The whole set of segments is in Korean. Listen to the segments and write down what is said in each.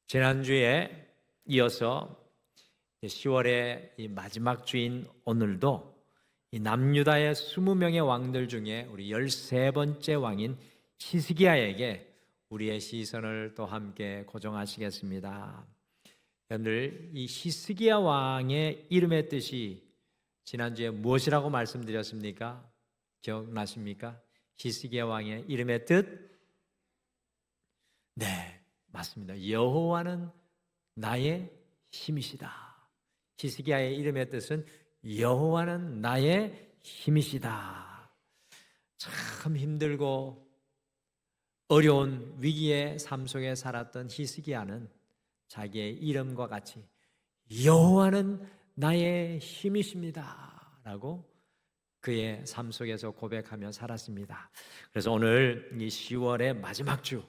지난주에 이어서 10월의 이 마지막 주인 오늘도 이 남유다의 20명의 왕들 중에 우리 13번째 왕인 히스기야에게 우리의 시선을 또 함께 고정하시겠습니다. 여러분들, 이 히스기야 왕의 이름의 뜻이 지난주에 무엇이라고 말씀드렸습니까? 기억나십니까? 히스기야 왕의 이름의 뜻? 네, 맞습니다. 여호와는 나의 힘이시다. 히스기야의 이름의 뜻은 여호와는 나의 힘이시다. 참 힘들고 어려운 위기의 삶 속에 살았던 히스기야는 자기의 이름과 같이 여호와는 나의 힘이십니다 라고 그의 삶 속에서 고백하며 살았습니다. 그래서 오늘 이 10월의 마지막 주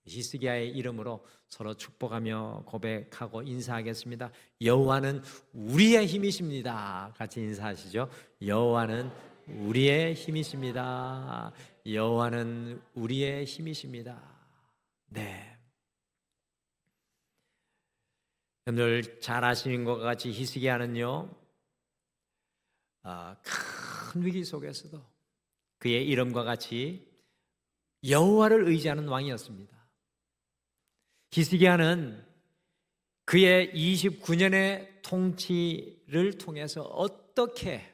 히스기야의 이름으로 서로 축복하며 고백하고 인사하겠습니다. 여호와는 우리의 힘이십니다. 같이 인사하시죠. 여호와는 우리의 힘이십니다. 여호와는 우리의 힘이십니다. 네. 여러분들 잘 아시는 것 같이 히스기야는요, 큰 위기 속에서도 그의 이름과 같이 여호와를 의지하는 왕이었습니다. 히스기야는 그의 29년의 통치를 통해서 어떻게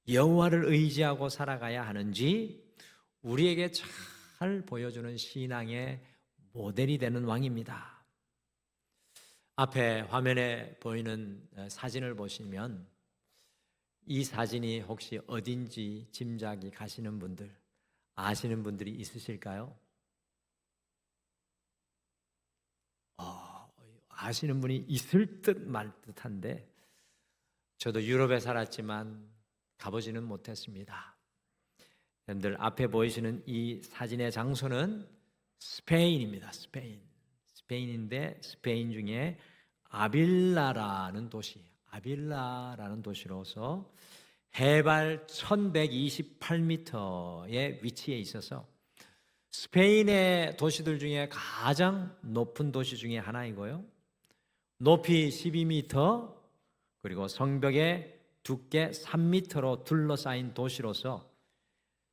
여호와를 의지하고 살아가야 하는지 우리에게 잘 보여주는 신앙의 모델이 되는 왕입니다. 앞에 화면에 보이는 사진을 보시면 이 사진이 혹시 어딘지 짐작이 가시는 분들, 아시는 분들이 있으실까요? 아시는 분이 있을 듯 말 듯한데 저도 유럽에 살았지만 가보지는 못했습니다. 여러분들 앞에 보이시는 이 사진의 장소는 스페인입니다. 스페인인데 스페인 중에 아빌라라는 도시로서 해발 1128m의 위치에 있어서 스페인의 도시들 중에 가장 높은 도시 중에 하나이고요. 높이 12m 그리고 성벽의 두께 3m로 둘러싸인 도시로서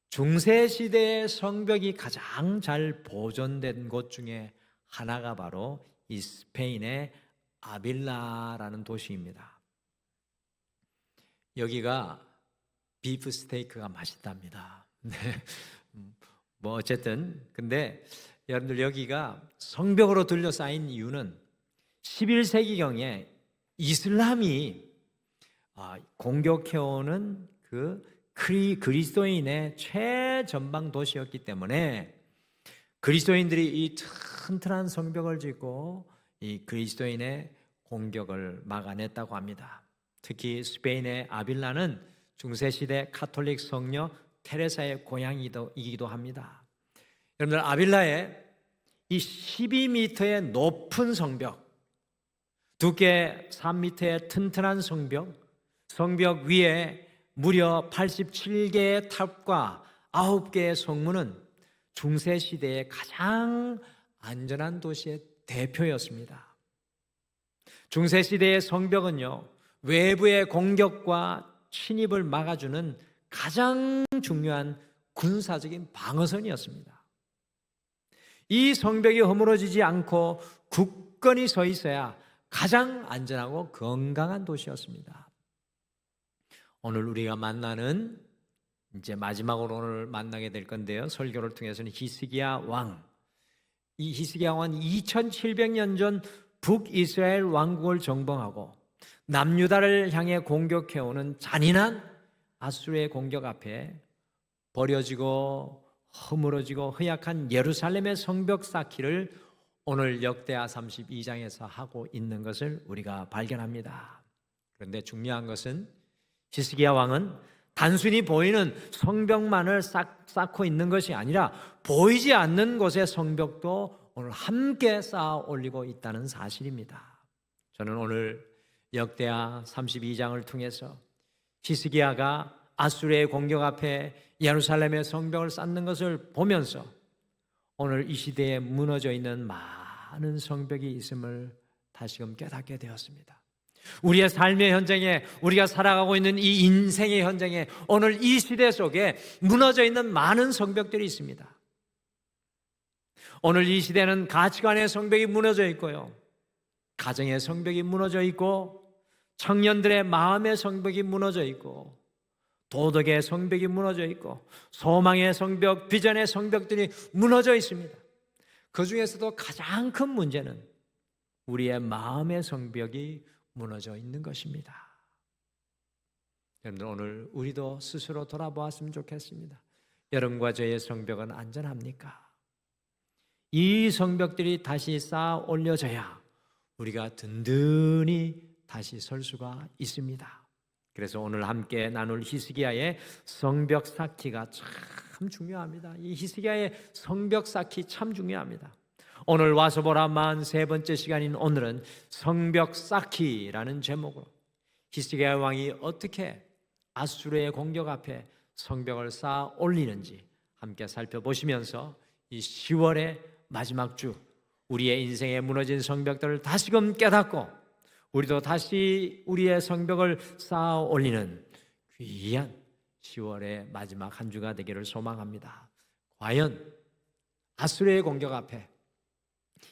중세시대의 성벽이 가장 잘 보존된 곳 중에 하나가 바로 이 스페인의 아빌라라는 도시입니다. 여기가 비프 스테이크가 맛있답니다. 네. 뭐 어쨌든 근데 여러분들 여기가 성벽으로 둘러싸인 이유는 11세기경에 이슬람이 공격해오는 그 그리스도인의 최전방 도시였기 때문에 그리스도인들이 이 튼튼한 성벽을 짓고 이 그리스도인의 공격을 막아냈다고 합니다. 특히 스페인의 아빌라는 중세시대 카톨릭 성녀 테레사의 고향이기도 합니다. 여러분들 아빌라의 이 12m의 높은 성벽, 두께 3m의 튼튼한 성벽 위에 무려 87개의 탑과 9개의 성문은 중세시대의 가장 안전한 도시의 대표였습니다. 중세시대의 성벽은요, 외부의 공격과 침입을 막아주는 가장 중요한 군사적인 방어선이었습니다. 이 성벽이 허물어지지 않고 굳건히 서 있어야 가장 안전하고 건강한 도시였습니다. 오늘 우리가 만나는 이제 마지막으로 오늘 만나게 될 건데요. 설교를 통해서는 히스기야 왕. 이 히스기야 왕은 2700년 전 북이스라엘 왕국을 정복하고 남유다를 향해 공격해오는 잔인한 아수르의 공격 앞에 버려지고 허물어지고 허약한 예루살렘의 성벽 쌓기를 오늘 역대하 32장에서 하고 있는 것을 우리가 발견합니다. 그런데 중요한 것은 히스기야 왕은 단순히 보이는 성벽만을 쌓고 있는 것이 아니라 보이지 않는 곳의 성벽도 오늘 함께 쌓아 올리고 있다는 사실입니다. 저는 오늘 역대하 32장을 통해서 히스기야가 아수르의 공격 앞에 예루살렘의 성벽을 쌓는 것을 보면서 오늘 이 시대에 무너져 있는 많은 성벽이 있음을 다시금 깨닫게 되었습니다. 우리의 삶의 현장에, 우리가 살아가고 있는 이 인생의 현장에 오늘 이 시대 속에 무너져 있는 많은 성벽들이 있습니다. 오늘 이 시대는 가치관의 성벽이 무너져 있고요, 가정의 성벽이 무너져 있고, 청년들의 마음의 성벽이 무너져 있고, 도덕의 성벽이 무너져 있고, 소망의 성벽, 비전의 성벽들이 무너져 있습니다. 그 중에서도 가장 큰 문제는 우리의 마음의 성벽이 무너져 있는 것입니다. 여러분들, 오늘 우리도 스스로 돌아보았으면 좋겠습니다. 여러분과 저의 성벽은 안전합니까? 이 성벽들이 다시 쌓아 올려져야 우리가 든든히 다시 설 수가 있습니다. 그래서 오늘 함께 나눌 히스기야의 성벽 쌓기가 참 중요합니다. 이 히스기야의 성벽 쌓기 참 중요합니다. 오늘 와서 보라만 세 번째 시간인 오늘은 성벽 쌓기라는 제목으로 히스기야 왕이 어떻게 아수르의 공격 앞에 성벽을 쌓아 올리는지 함께 살펴보시면서 이 10월의 마지막 주, 우리의 인생에 무너진 성벽들을 다시금 깨닫고 우리도 다시 우리의 성벽을 쌓아 올리는 귀한 10월의 마지막 한 주가 되기를 소망합니다. 과연 아수르의 공격 앞에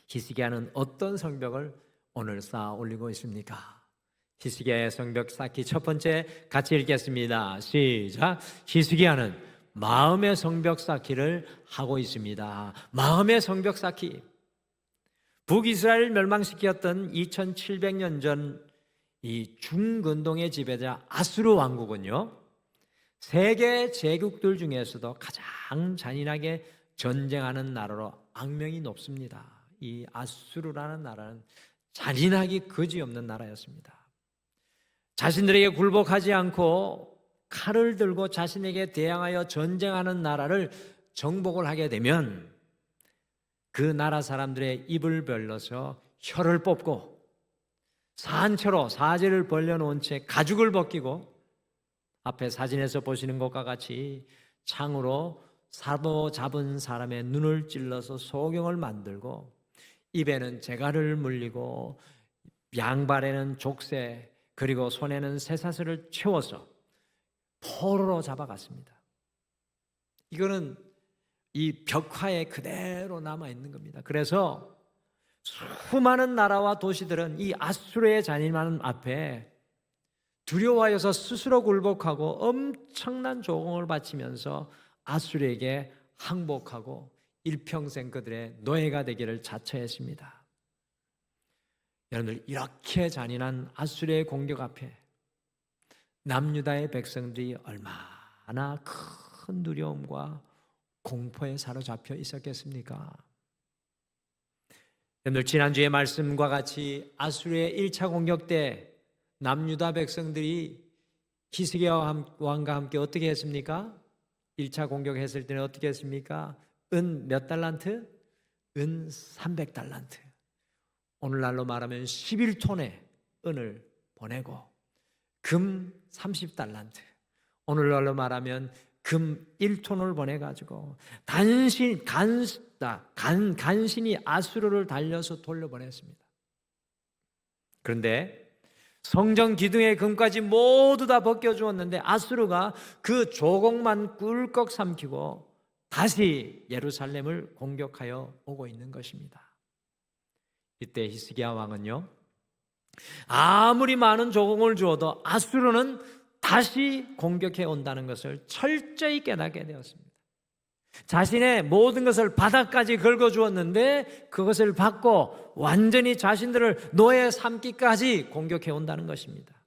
히스기야는 어떤 성벽을 오늘 쌓아 올리고 있습니까? 히스기야의 성벽 쌓기 첫 번째 같이 읽겠습니다. 시작. 히스기야는 마음의 성벽 쌓기를 하고 있습니다. 마음의 성벽 쌓기. 북이스라엘 멸망시켰던 2700년 전 이 중근동의 지배자 아수르 왕국은요, 세계 제국들 중에서도 가장 잔인하게 전쟁하는 나라로 악명이 높습니다. 이 아수르라는 나라는 잔인하기 그지없는 나라였습니다. 자신들에게 굴복하지 않고 칼을 들고 자신에게 대항하여 전쟁하는 나라를 정복을 하게 되면 그 나라 사람들의 입을 벌려서 혀를 뽑고 산채로 사지를 벌려놓은 채 가죽을 벗기고 앞에 사진에서 보시는 것과 같이 창으로 사로잡은 사람의 눈을 찔러서 소경을 만들고 입에는 재갈을 물리고 양발에는 족쇄 그리고 손에는 쇠사슬을 채워서 포로로 잡아갔습니다. 이거는 이 벽화에 그대로 남아있는 겁니다. 그래서 수많은 나라와 도시들은 이 아수르의 잔인함 앞에 두려워하여서 스스로 굴복하고 엄청난 조공을 바치면서 아수르에게 항복하고 일평생 그들의 노예가 되기를 자처했습니다. 여러분들, 이렇게 잔인한 아수르의 공격 앞에 남유다의 백성들이 얼마나 큰 두려움과 공포에 사로잡혀 있었겠습니까? 여러분들, 지난주의 말씀과 같이 아수르의 1차 공격 때 남유다 백성들이 히스기야 왕과 함께 어떻게 했습니까? 1차 공격했을 때는 어떻게 했습니까? 은 몇 달란트? 은 300달란트. 오늘날로 말하면 11톤의 은을 보내고 금 30달란트. 오늘날로 말하면 금 1톤을 보내가지고 간신히 아수르를 달려서 돌려보냈습니다. 그런데 성전 기둥의 금까지 모두 다 벗겨주었는데 아수르가 그 조공만 꿀꺽 삼키고 다시 예루살렘을 공격하여 오고 있는 것입니다. 이때 히스기야 왕은요, 아무리 많은 조공을 주어도 아수르는 다시 공격해 온다는 것을 철저히 깨닫게 되었습니다. 자신의 모든 것을 바닥까지 긁어주었는데 그것을 받고 완전히 자신들을 노예 삼기까지 공격해 온다는 것입니다.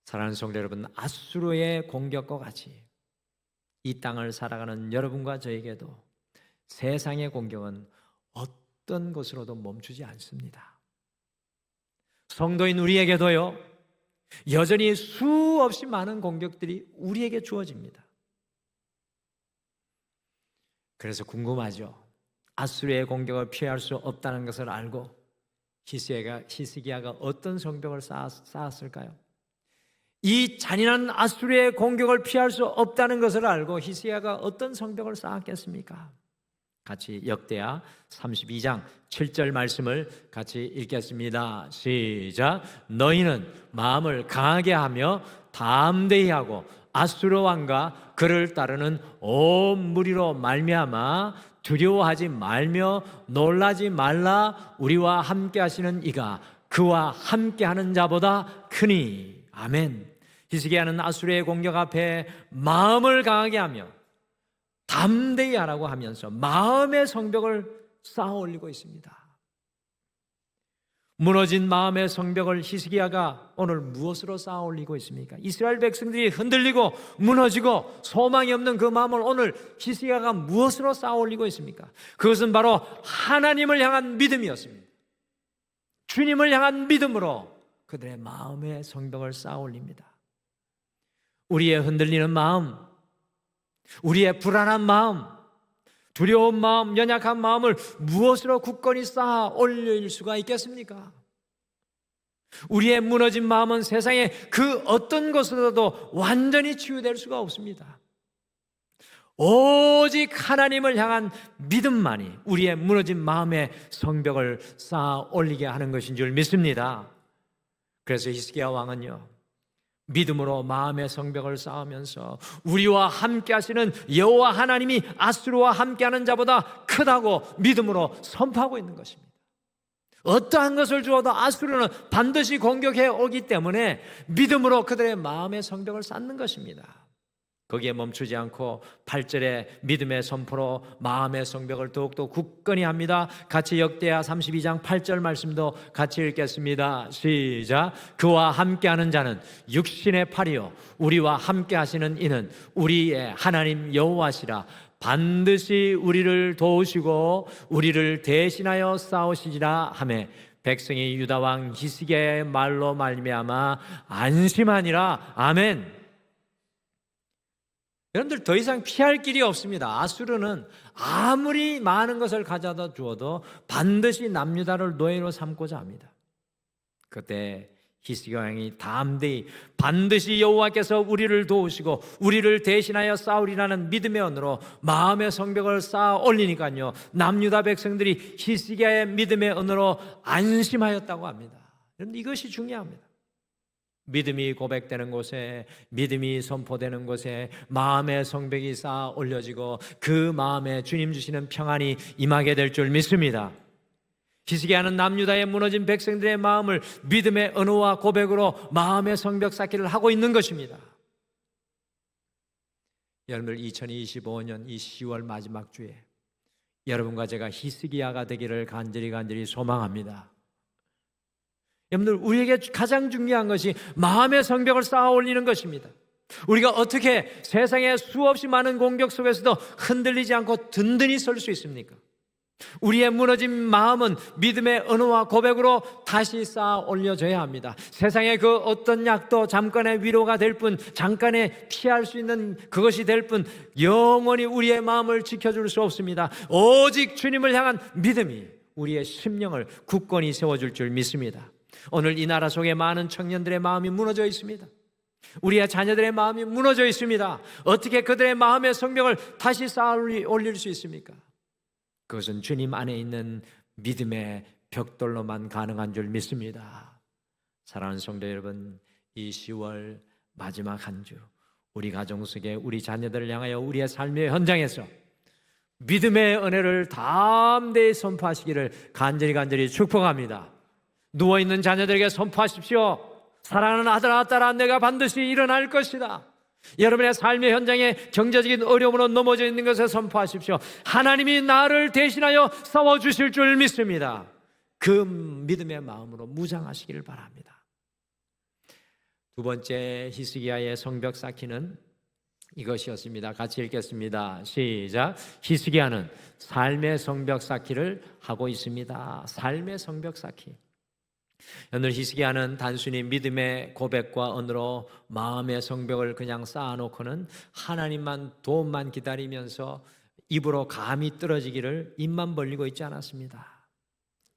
사랑하는 성도 여러분, 아수르의 공격과 같이 이 땅을 살아가는 여러분과 저에게도 세상의 공격은 어떤 것으로도 멈추지 않습니다. 성도인 우리에게도요, 여전히 수없이 많은 공격들이 우리에게 주어집니다. 그래서 궁금하죠. 아수르의 공격을 피할 수 없다는 것을 알고 히스기야가 어떤 성벽을 쌓았을까요? 이 잔인한 아수르의 공격을 피할 수 없다는 것을 알고 히스기야가 어떤 성벽을 쌓았겠습니까? 같이 역대하 32장 7절 말씀을 같이 읽겠습니다. 시작. 너희는 마음을 강하게 하며 담대히 하고 아수르 왕과 그를 따르는 온 무리로 말미암아 두려워하지 말며 놀라지 말라. 우리와 함께 하시는 이가 그와 함께 하는 자보다 크니. 아멘. 히스기야는 아수르의 공격 앞에 마음을 강하게 하며 담대히 하라고 하면서 마음의 성벽을 쌓아 올리고 있습니다. 무너진 마음의 성벽을 히스기야가 오늘 무엇으로 쌓아 올리고 있습니까? 이스라엘 백성들이 흔들리고 무너지고 소망이 없는 그 마음을 오늘 히스기야가 무엇으로 쌓아 올리고 있습니까? 그것은 바로 하나님을 향한 믿음이었습니다. 주님을 향한 믿음으로 그들의 마음의 성벽을 쌓아 올립니다. 우리의 흔들리는 마음, 우리의 불안한 마음, 두려운 마음, 연약한 마음을 무엇으로 굳건히 쌓아 올릴 수가 있겠습니까? 우리의 무너진 마음은 세상의 그 어떤 것으로도 완전히 치유될 수가 없습니다. 오직 하나님을 향한 믿음만이 우리의 무너진 마음의 성벽을 쌓아 올리게 하는 것인 줄 믿습니다. 그래서 히스기야 왕은요, 믿음으로 마음의 성벽을 쌓으면서 우리와 함께 하시는 여호와 하나님이 아수르와 함께하는 자보다 크다고 믿음으로 선포하고 있는 것입니다. 어떠한 것을 주어도 아수르는 반드시 공격해 오기 때문에 믿음으로 그들의 마음의 성벽을 쌓는 것입니다. 거기에 멈추지 않고 8절에 믿음의 선포로 마음의 성벽을 더욱더 굳건히 합니다. 같이 역대하 32장 8절 말씀도 같이 읽겠습니다. 시작. 그와 함께하는 자는 육신의 팔이요 우리와 함께 하시는 이는 우리의 하나님 여호와시라. 반드시 우리를 도우시고 우리를 대신하여 싸우시리라 하매 백성이 유다 왕 히스기야의 말로 말미암아 안심하니라. 아멘. 여러분들 더 이상 피할 길이 없습니다. 아수르는 아무리 많은 것을 가져다 주어도 반드시 남유다를 노예로 삼고자 합니다. 그때 히스기야 왕이 담대히 반드시 여호와께서 우리를 도우시고 우리를 대신하여 싸우리라는 믿음의 언어로 마음의 성벽을 쌓아 올리니까요, 남유다 백성들이 히스기야의 믿음의 언어로 안심하였다고 합니다. 여러분, 이것이 중요합니다. 믿음이 고백되는 곳에, 믿음이 선포되는 곳에 마음의 성벽이 쌓아 올려지고 그 마음에 주님 주시는 평안이 임하게 될 줄 믿습니다. 히스기야는 남유다의 무너진 백성들의 마음을 믿음의 언어와 고백으로 마음의 성벽 쌓기를 하고 있는 것입니다. 여러분들 2025년 이 10월 마지막 주에 여러분과 제가 히스기야가 되기를 간절히 소망합니다. 여러분들, 우리에게 가장 중요한 것이 마음의 성벽을 쌓아 올리는 것입니다. 우리가 어떻게 세상의 수없이 많은 공격 속에서도 흔들리지 않고 든든히 설 수 있습니까? 우리의 무너진 마음은 믿음의 언어와 고백으로 다시 쌓아 올려져야 합니다. 세상의 그 어떤 약도 잠깐의 위로가 될 뿐, 잠깐의 피할 수 있는 그것이 될 뿐, 영원히 우리의 마음을 지켜줄 수 없습니다. 오직 주님을 향한 믿음이 우리의 심령을 굳건히 세워줄 줄 믿습니다. 오늘 이 나라 속에 많은 청년들의 마음이 무너져 있습니다. 우리의 자녀들의 마음이 무너져 있습니다. 어떻게 그들의 마음의 성벽을 다시 쌓아 올릴 수 있습니까? 그것은 주님 안에 있는 믿음의 벽돌로만 가능한 줄 믿습니다. 사랑하는 성도 여러분, 이 10월 마지막 한 주, 우리 가정 속에 우리 자녀들을 향하여 우리의 삶의 현장에서 믿음의 은혜를 담대히 선포하시기를 간절히 축복합니다. 누워있는 자녀들에게 선포하십시오. 사랑하는 아들아 딸아, 내가 반드시 일어날 것이다. 여러분의 삶의 현장에 경제적인 어려움으로 넘어져 있는 것을 선포하십시오. 하나님이 나를 대신하여 싸워주실 줄 믿습니다. 그 믿음의 마음으로 무장하시기를 바랍니다. 두 번째 히스기야의 성벽 쌓기는 이것이었습니다. 같이 읽겠습니다. 시작. 히스기야는 삶의 성벽 쌓기를 하고 있습니다. 삶의 성벽 쌓기. 오늘 히스기야는 단순히 믿음의 고백과 언어로 마음의 성벽을 그냥 쌓아놓고는 하나님만 도움만 기다리면서 입으로 감히 떨어지기를 입만 벌리고 있지 않았습니다.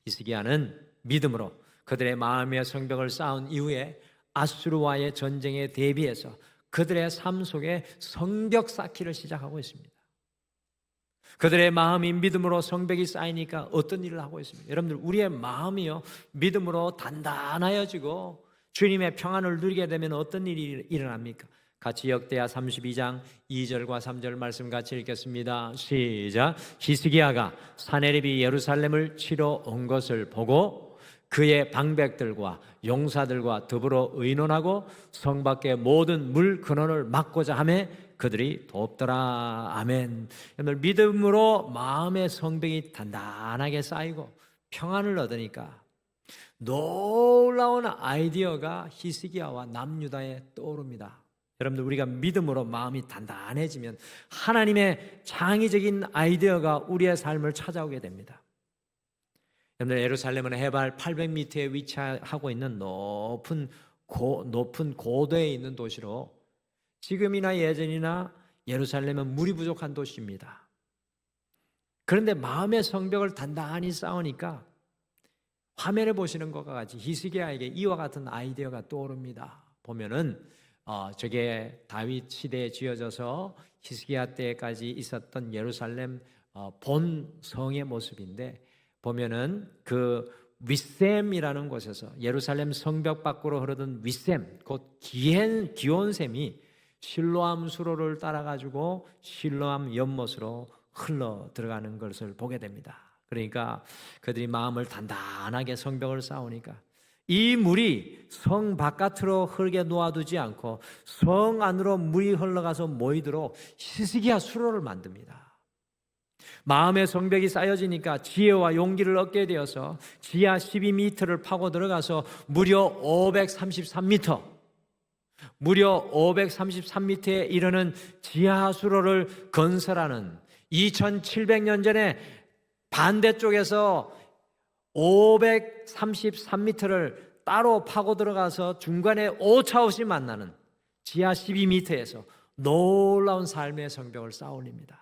히스기야는 믿음으로 그들의 마음의 성벽을 쌓은 이후에 아수르와의 전쟁에 대비해서 그들의 삶 속에 성벽 쌓기를 시작하고 있습니다. 그들의 마음이 믿음으로 성벽이 쌓이니까 어떤 일을 하고 있습니까? 여러분들, 우리의 마음이요, 믿음으로 단단하여지고 주님의 평안을 누리게 되면 어떤 일이 일어납니까? 같이 역대하 32장 2절과 3절 말씀 같이 읽겠습니다. 시작. 히스기야가 사네립이 예루살렘을 치러 온 것을 보고 그의 방백들과 용사들과 더불어 의논하고 성 밖의 모든 물 근원을 막고자 하매 그들이 돕더라. 아멘. 여러분, 믿음으로 마음의 성벽이 단단하게 쌓이고 평안을 얻으니까 놀라운 아이디어가 히스기야와 남유다에 떠오릅니다. 여러분들, 우리가 믿음으로 마음이 단단해지면 하나님의 창의적인 아이디어가 우리의 삶을 찾아오게 됩니다. 여러분들, 예루살렘은 해발 800m에 위치하고 있는 높은 고도에 있는 도시로 지금이나 예전이나 예루살렘은 물이 부족한 도시입니다. 그런데 마음의 성벽을 단단히 쌓으니까 화면에 보시는 것과 같이 히스기야에게 이와 같은 아이디어가 떠오릅니다. 보면은 저게 다윗 시대에 지어져서 히스기야 때까지 있었던 예루살렘 본 성의 모습인데, 보면은 그 윗샘이라는 곳에서 예루살렘 성벽 밖으로 흐르던 윗샘, 곧 기온샘이 실로암 수로를 따라가지고 실로암 연못으로 흘러 들어가는 것을 보게 됩니다. 그러니까 그들이 마음을 단단하게 성벽을 쌓으니까 이 물이 성 바깥으로 흐르게 놓아두지 않고 성 안으로 물이 흘러가서 모이도록 히스기야 수로를 만듭니다. 마음의 성벽이 쌓여지니까 지혜와 용기를 얻게 되어서 지하 12m를 파고 들어가서 무려 533m에 이르는 지하 수로를 건설하는 2700년 전에 반대쪽에서 533m를 따로 파고 들어가서 중간에 오차없이 만나는 지하 12m에서 놀라운 삶의 성벽을 쌓아올립니다.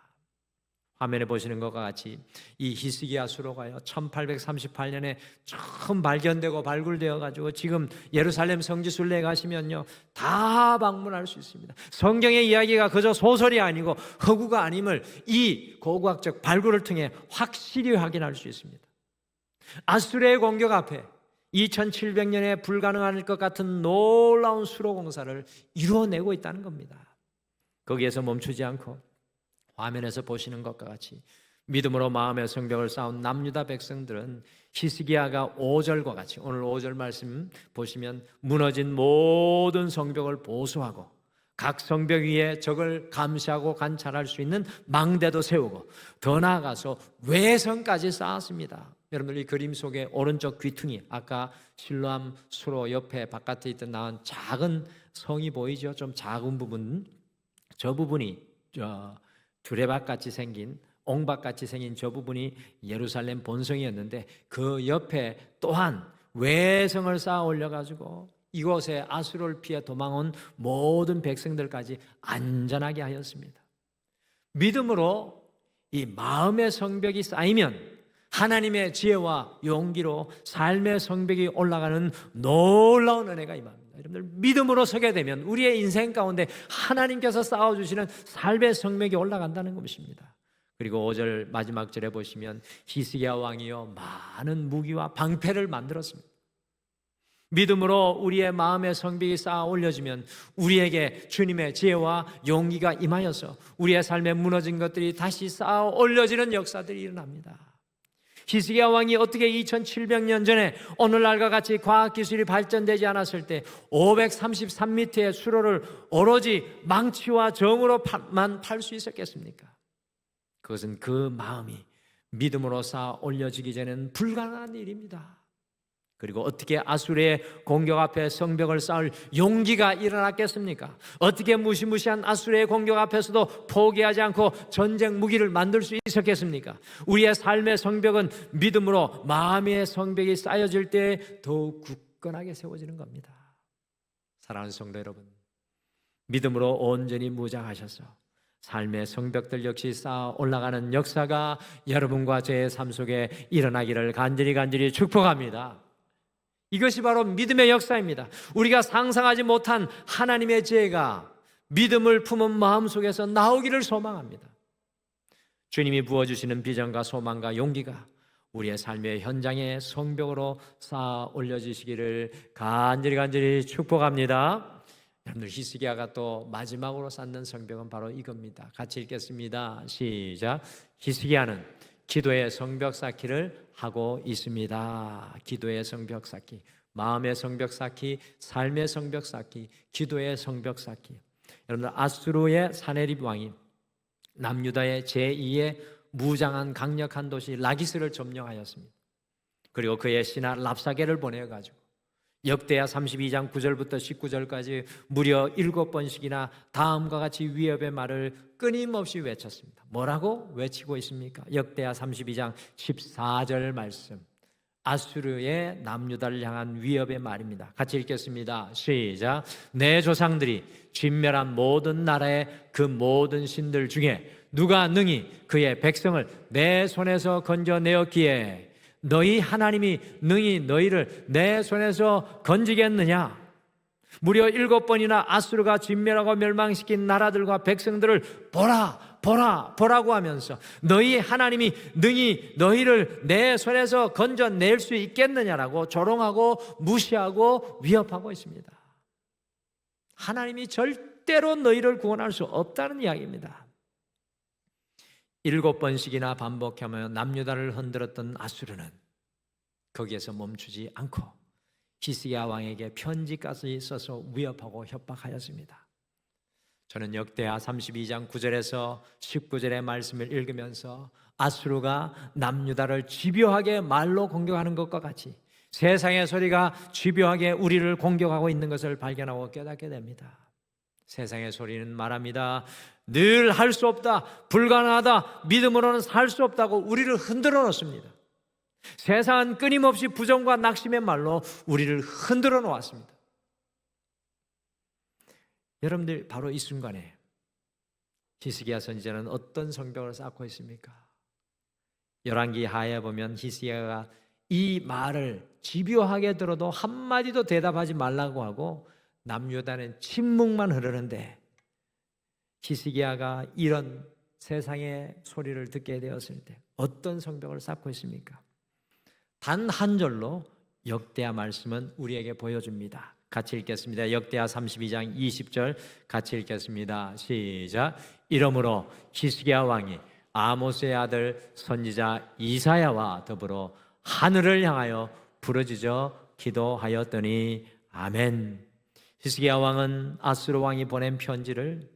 화면에 보시는 것과 같이 이 히스기야 수로가요 1838년에 처음 발견되고 발굴되어 가지고 지금 예루살렘 성지순례에 가시면요 다 방문할 수 있습니다. 성경의 이야기가 그저 소설이 아니고 허구가 아님을 이 고고학적 발굴을 통해 확실히 확인할 수 있습니다. 아수르의 공격 앞에 2700년에 불가능할 것 같은 놀라운 수로 공사를 이루어내고 있다는 겁니다. 거기에서 멈추지 않고 화면에서 보시는 것과 같이 믿음으로 마음의 성벽을 쌓은 남유다 백성들은 히스기야가 5절과 같이, 오늘 5절 말씀 보시면 무너진 모든 성벽을 보수하고 각 성벽 위에 적을 감시하고 관찰할 수 있는 망대도 세우고 더 나아가서 외성까지 쌓았습니다. 여러분들, 이 그림 속에 오른쪽 귀퉁이, 아까 실로암 수로 옆에 바깥에 있던 나온 작은 성이 보이죠? 좀 작은 부분, 저 부분이 두레박같이 생긴, 옹박같이 생긴 저 부분이 예루살렘 본성이었는데 그 옆에 또한 외성을 쌓아 올려가지고 이곳에 아수르를 피해 도망온 모든 백성들까지 안전하게 하였습니다. 믿음으로 이 마음의 성벽이 쌓이면 하나님의 지혜와 용기로 삶의 성벽이 올라가는 놀라운 은혜가 임합니다. 여러분들, 믿음으로 서게 되면 우리의 인생 가운데 하나님께서 쌓아주시는 삶의 성벽이 올라간다는 것입니다. 그리고 5절 마지막 절에 보시면 히스기야 왕이요 많은 무기와 방패를 만들었습니다. 믿음으로 우리의 마음의 성벽이 쌓아 올려지면 우리에게 주님의 지혜와 용기가 임하여서 우리의 삶에 무너진 것들이 다시 쌓아 올려지는 역사들이 일어납니다. 히스기야 왕이 어떻게 2700년 전에 오늘날과 같이 과학기술이 발전되지 않았을 때 533m의 수로를 오로지 망치와 정으로만 팔 수 있었겠습니까? 그것은 그 마음이 믿음으로 쌓아 올려지기 전에는 불가능한 일입니다. 그리고 어떻게 아수르의 공격 앞에 성벽을 쌓을 용기가 일어났겠습니까? 어떻게 무시무시한 아수르의 공격 앞에서도 포기하지 않고 전쟁 무기를 만들 수 있었겠습니까? 우리의 삶의 성벽은 믿음으로 마음의 성벽이 쌓여질 때 더욱 굳건하게 세워지는 겁니다. 사랑하는 성도 여러분, 믿음으로 온전히 무장하셔서 삶의 성벽들 역시 쌓아 올라가는 역사가 여러분과 제 삶 속에 일어나기를 간절히 축복합니다. 이것이 바로 믿음의 역사입니다. 우리가 상상하지 못한 하나님의 지혜가 믿음을 품은 마음 속에서 나오기를 소망합니다. 주님이 부어주시는 비전과 소망과 용기가 우리의 삶의 현장에 성벽으로 쌓아 올려지시기를 간절히 축복합니다. 여러분들, 히스기야가 또 마지막으로 쌓는 성벽은 바로 이겁니다. 같이 읽겠습니다. 시작. 히스기야는 기도의 성벽 쌓기를 하고 있습니다. 기도의 성벽 쌓기, 마음의 성벽 쌓기, 삶의 성벽 쌓기, 기도의 성벽 쌓기. 여러분들, 아수르의 사네립 왕이 남유다의 제2의 무장한 강력한 도시 라기스를 점령하였습니다. 그리고 그의 신하 랍사게를 보내가지고 역대하 32장 9절부터 19절까지 무려 7번씩이나 다음과 같이 위협의 말을 끊임없이 외쳤습니다. 뭐라고 외치고 있습니까? 역대하 32장 14절 말씀, 아수르의 남유다를 향한 위협의 말입니다. 같이 읽겠습니다. 시작. 내 조상들이 진멸한 모든 나라의 그 모든 신들 중에 누가 능히 그의 백성을 내 손에서 건져내었기에 너희 하나님이 능히 너희를 내 손에서 건지겠느냐? 무려 7번이나 아수르가 진멸하고 멸망시킨 나라들과 백성들을 보라고 하면서 너희 하나님이 능히 너희를 내 손에서 건져낼 수 있겠느냐라고 조롱하고 무시하고 위협하고 있습니다. 하나님이 절대로 너희를 구원할 수 없다는 이야기입니다. 7번씩이나 반복하며 남유다를 흔들었던 아수르는 거기에서 멈추지 않고 히스기야 왕에게 편지까지 써서 위협하고 협박하였습니다. 저는 역대하 32장 9절에서 19절의 말씀을 읽으면서 아수르가 남유다를 집요하게 말로 공격하는 것과 같이 세상의 소리가 집요하게 우리를 공격하고 있는 것을 발견하고 깨닫게 됩니다. 세상의 소리는 말합니다. 늘 할 수 없다, 불가능하다, 믿음으로는 살 수 없다고 우리를 흔들어 놓습니다. 세상은 끊임없이 부정과 낙심의 말로 우리를 흔들어 놓았습니다. 여러분들, 바로 이 순간에 히스기야 선지자는 어떤 성벽을 쌓고 있습니까? 열왕기 하에 보면 히스기야가 이 말을 집요하게 들어도 한마디도 대답하지 말라고 하고 남유다는 침묵만 흐르는데 히스기야가 이런 세상의 소리를 듣게 되었을 때 어떤 성벽을 쌓고 있습니까? 단 한 절로 역대하 말씀은 우리에게 보여줍니다. 같이 읽겠습니다. 역대하 32장 20절 같이 읽겠습니다. 시작. 이러므로 히스기야 왕이 아모스의 아들 선지자 이사야와 더불어 하늘을 향하여 부르짖어 기도하였더니 아멘. 히스기야 왕은 아수르 왕이 보낸 편지를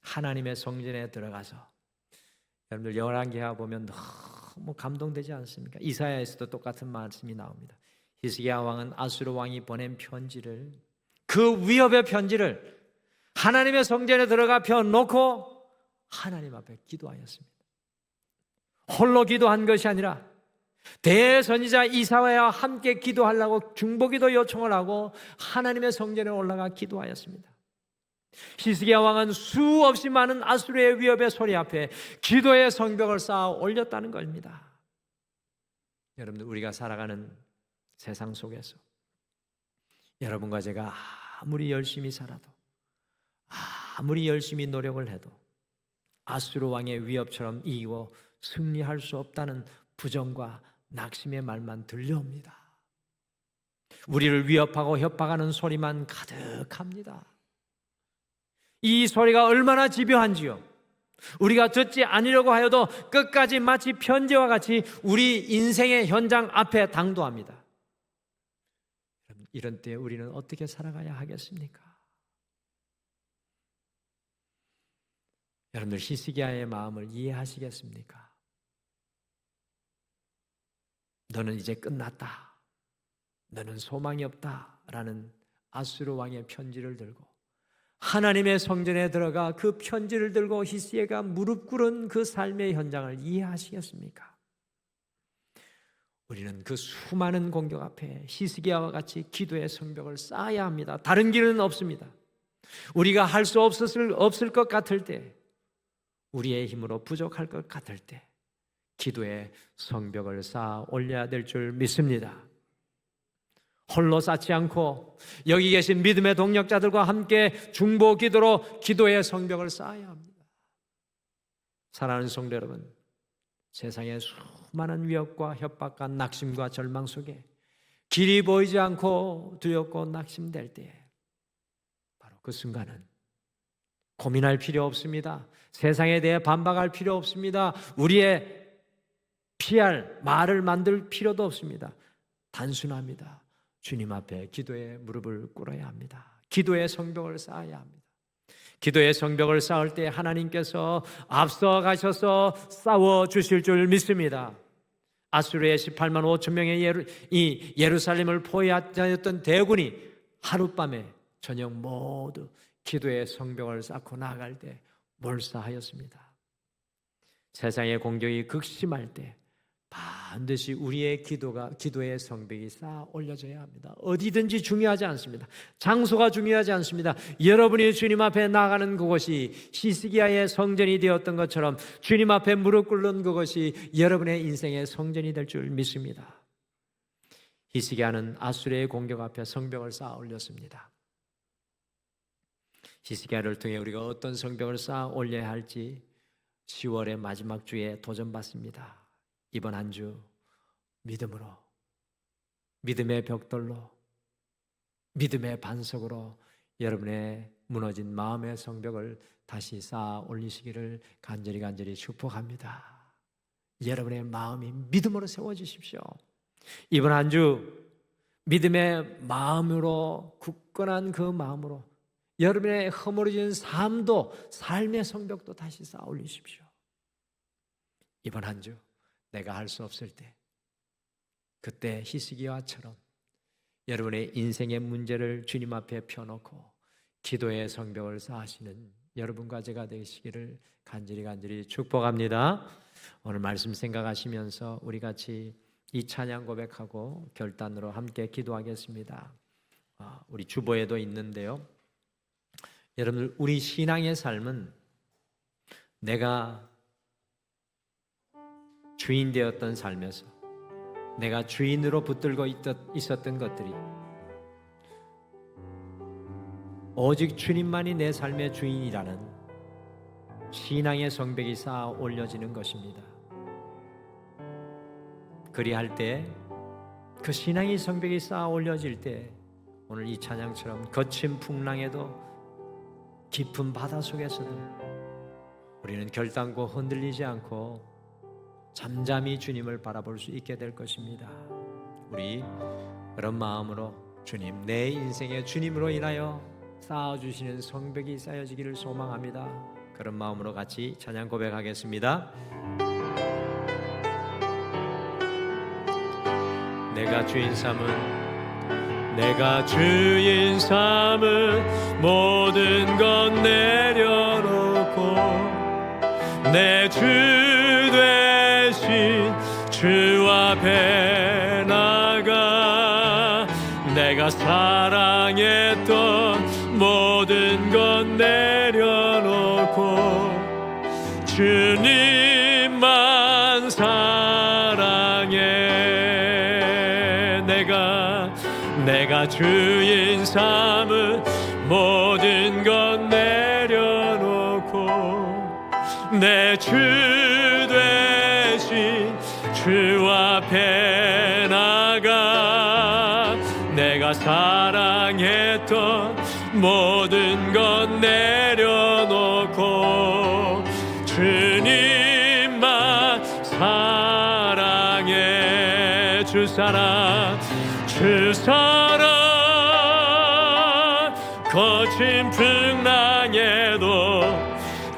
하나님의 성전에 들어가서, 여러분들 열왕기하 보면 너무 감동되지 않습니까? 이사야에서도 똑같은 말씀이 나옵니다. 히스기야 왕은 아수르 왕이 보낸 편지를, 그 위협의 편지를 하나님의 성전에 들어가 펴놓고 하나님 앞에 기도하였습니다. 홀로 기도한 것이 아니라 대선지자 이사야와 함께 기도하려고 중보기도 요청을 하고 하나님의 성전에 올라가 기도하였습니다. 히스기야 왕은 수없이 많은 아수르의 위협의 소리 앞에 기도의 성벽을 쌓아 올렸다는 것입니다. 여러분들, 우리가 살아가는 세상 속에서 여러분과 제가 아무리 열심히 살아도, 아무리 열심히 노력을 해도 아수르 왕의 위협처럼 이기고 승리할 수 없다는 부정과 낙심의 말만 들려옵니다. 우리를 위협하고 협박하는 소리만 가득합니다. 이 소리가 얼마나 집요한지요, 우리가 듣지 않으려고 하여도 끝까지 마치 편지와 같이 우리 인생의 현장 앞에 당도합니다. 이런 때에 우리는 어떻게 살아가야 하겠습니까? 여러분들, 히스기야의 마음을 이해하시겠습니까? 너는 이제 끝났다, 너는 소망이 없다 라는 아수르 왕의 편지를 들고 하나님의 성전에 들어가 그 편지를 들고 히스기야가 무릎 꿇은 그 삶의 현장을 이해하시겠습니까? 우리는 그 수많은 공격 앞에 히스기야와 같이 기도의 성벽을 쌓아야 합니다. 다른 길은 없습니다. 우리가 할 수 없을 것 같을 때, 우리의 힘으로 부족할 것 같을 때 기도의 성벽을 쌓아 올려야 될 줄 믿습니다. 홀로 쌓지 않고 여기 계신 믿음의 동력자들과 함께 중보 기도로 기도의 성벽을 쌓아야 합니다. 사랑하는 성도 여러분, 세상의 수많은 위협과 협박과 낙심과 절망 속에 길이 보이지 않고 두렵고 낙심될 때 바로 그 순간은 고민할 필요 없습니다. 세상에 대해 반박할 필요 없습니다. 우리의 피할 말을 만들 필요도 없습니다. 단순합니다. 주님 앞에 기도의 무릎을 꿇어야 합니다. 기도의 성벽을 쌓아야 합니다. 기도의 성벽을 쌓을 때 하나님께서 앞서 가셔서 싸워 주실 줄 믿습니다. 아수르의 18만 5천 명의 예루살렘을 포위하였던 대군이 하룻밤에 저녁 모두 기도의 성벽을 쌓고 나아갈 때 몰사하였습니다. 세상의 공격이 극심할 때 반드시 우리의 기도의 성벽이 쌓아 올려져야 합니다. 어디든지 중요하지 않습니다. 장소가 중요하지 않습니다. 여러분이 주님 앞에 나가는 그곳이 히스기야의 성전이 되었던 것처럼 주님 앞에 무릎 꿇는 그것이 여러분의 인생의 성전이 될 줄 믿습니다. 히스기야는 아수르의 공격 앞에 성벽을 쌓아 올렸습니다. 히스기야를 통해 우리가 어떤 성벽을 쌓아 올려야 할지 10월의 마지막 주에 도전받습니다. 이번 한 주 믿음으로, 믿음의 벽돌로, 믿음의 반석으로 여러분의 무너진 마음의 성벽을 다시 쌓아 올리시기를 간절히 축복합니다. 여러분의 마음이 믿음으로 세워지십시오. 이번 한 주 믿음의 마음으로, 굳건한 그 마음으로 여러분의 허물어진 삶도, 삶의 성벽도 다시 쌓아 올리십시오. 이번 한 주 내가 할 수 없을 때, 그때 히스기야처럼 여러분의 인생의 문제를 주님 앞에 펴놓고 기도의 성벽을 쌓으시는 여러분과 제가 되시기를 간절히 축복합니다. 오늘 말씀 생각하시면서 우리 같이 이 찬양 고백하고 결단으로 함께 기도하겠습니다. 우리 주보에도 있는데요, 여러분들, 우리 신앙의 삶은 내가 주인 되었던 삶에서 내가 주인으로 붙들고 있었던 것들이 오직 주님만이 내 삶의 주인이라는 신앙의 성벽이 쌓아 올려지는 것입니다. 그리할 때, 그 신앙의 성벽이 쌓아 올려질 때 오늘 이 찬양처럼 거친 풍랑에도 깊은 바다 속에서도 우리는 결단코 흔들리지 않고 잠잠히 주님을 바라볼 수 있게 될 것입니다. 우리 그런 마음으로 주님, 내 인생에 주님으로 인하여 쌓아주시는 성벽이 쌓여지기를 소망합니다. 그런 마음으로 같이 찬양 고백하겠습니다. 내가 주인 삼은 모든 것 내려놓고 내 주 되신 주 앞에 나가 내가 사랑했던 모든 것 내려놓고 주님만 사랑해. 내가 주인 삼은 모든 것 내려놓고 내 주 되신 주 앞에 나가 내가 사랑했던 모든 것 내려놓고 주님만 사랑해. 주 사랑 거친 풍랑에도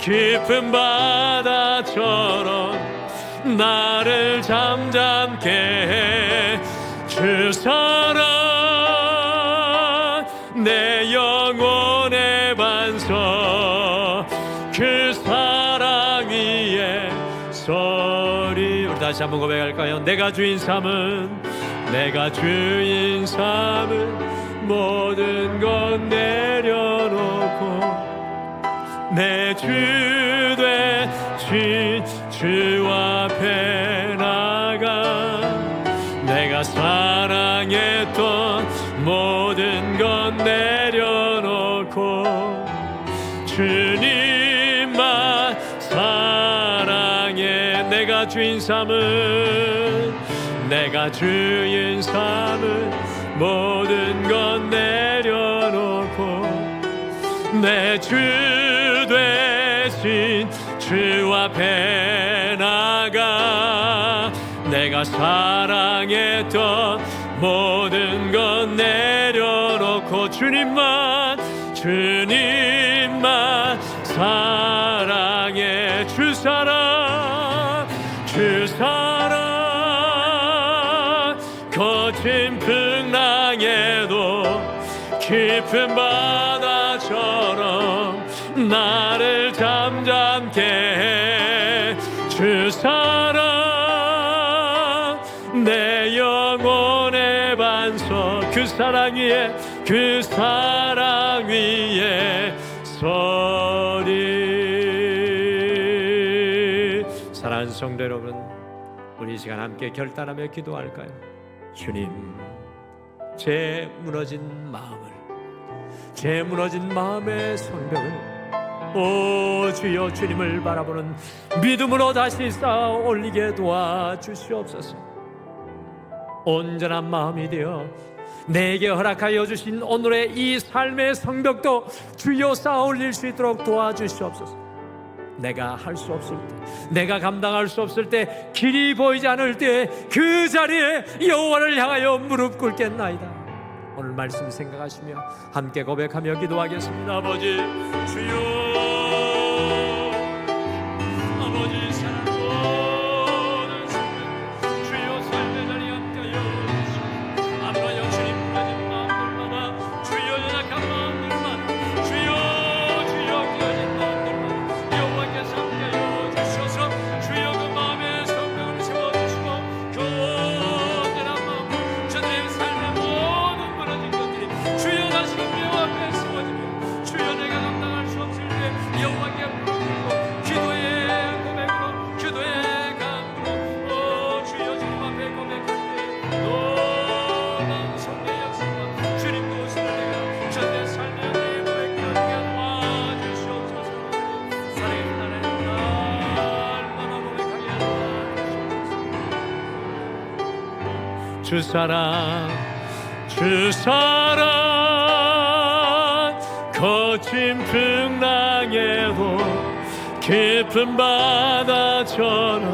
깊은 바다처럼 나를 잠잠케 해. 주 사랑 내 영혼의 반석 그 사랑 위에 서리. 우리 다시 한번 고백할까요? 내가 주인 삼은 모든 것 내려놓고 내 주 되신 주 앞에 나가 내가 사랑했던 모든 것 내려놓고 주님만 사랑해. 내가 주인 삼은 내가 주인 삼은 모든 것 내려놓고 내 주 되신 주 앞에 나가 내가 사랑했던 모든 것 내려놓고 주님만 사랑해. 주 사랑 거친 풍랑에도 깊은 바다처럼 나를 잠잠케 해. 주 사랑 내 영혼의 반석 그 사랑 위에 서리. 사랑하는 성도 여러분, 우리 이 시간 함께 결단하며 기도할까요? 주님, 제 무너진 마음의 성벽을 오 주여 주님을 바라보는 믿음으로 다시 쌓아 올리게 도와주시옵소서. 온전한 마음이 되어 내게 허락하여 주신 오늘의 이 삶의 성벽도 주여 쌓아 올릴 수 있도록 도와주시옵소서. 내가 할 수 없을 때, 내가 감당할 수 없을 때, 길이 보이지 않을 때 그 자리에 여호와를 향하여 무릎 꿇겠나이다. 오늘 말씀 생각하시며 함께 고백하며 기도하겠습니다. 아버지 주여, 아버지 사랑 모든 성도 주여 삶의 자리에 함께하여 주시옵소서. 아무나 영신이 무너진 마음들마다 주여 연약한 마음들마다 주여 깨어진 마음들마다 여호와께서 함께하여 주셔서 주여 그 마음의 성벽을 세워주시고 그 온전한 마음 저들의 삶의 모든 무너진 것들이 주여 다시금 여호와 앞에 세워지며 주여 내가 감당할 수 없을 때 여호와께 무릎 꿇고 기도의 고백으로 기도의 강으로 주여 주님 앞에 고백할 때 놀라운 성령의 역사가 주님도 오시는 내가 전대 삶의 은혜의 고백하게 도와주시옵소서. 사랑의 하나님 날마다 고백하게 도와주시옵소서. 주 사랑 거친 풍랑에도 깊은 바다처럼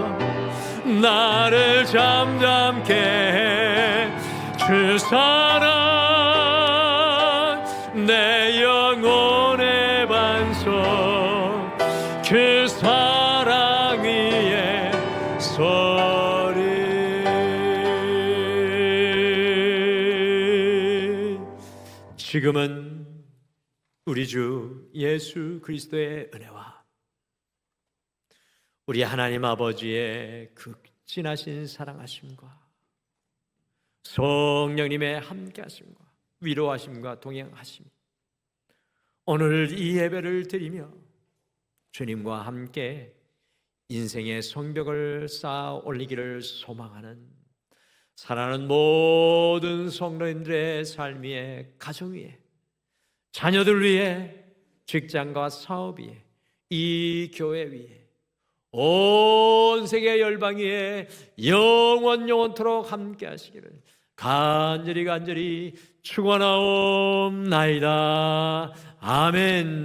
나를 잠잠케 해. 주 사랑 내 영혼의 반석 그 사랑 위에 서리. 지금은 우리 주 예수 그리스도의 은혜와 우리 하나님 아버지의 극진하신 사랑하심과 성령님의 함께하심과 위로하심과 동행하심, 오늘 이 예배를 드리며 주님과 함께 인생의 성벽을 쌓아 올리기를 소망하는 사랑하는 모든 성도님들의 삶 위에, 가정 위에, 자녀들 위에, 직장과 사업 위에, 이 교회 위에, 온 세계 열방 위에 영원토록 함께 하시기를 간절히 축원하옵나이다. 아멘.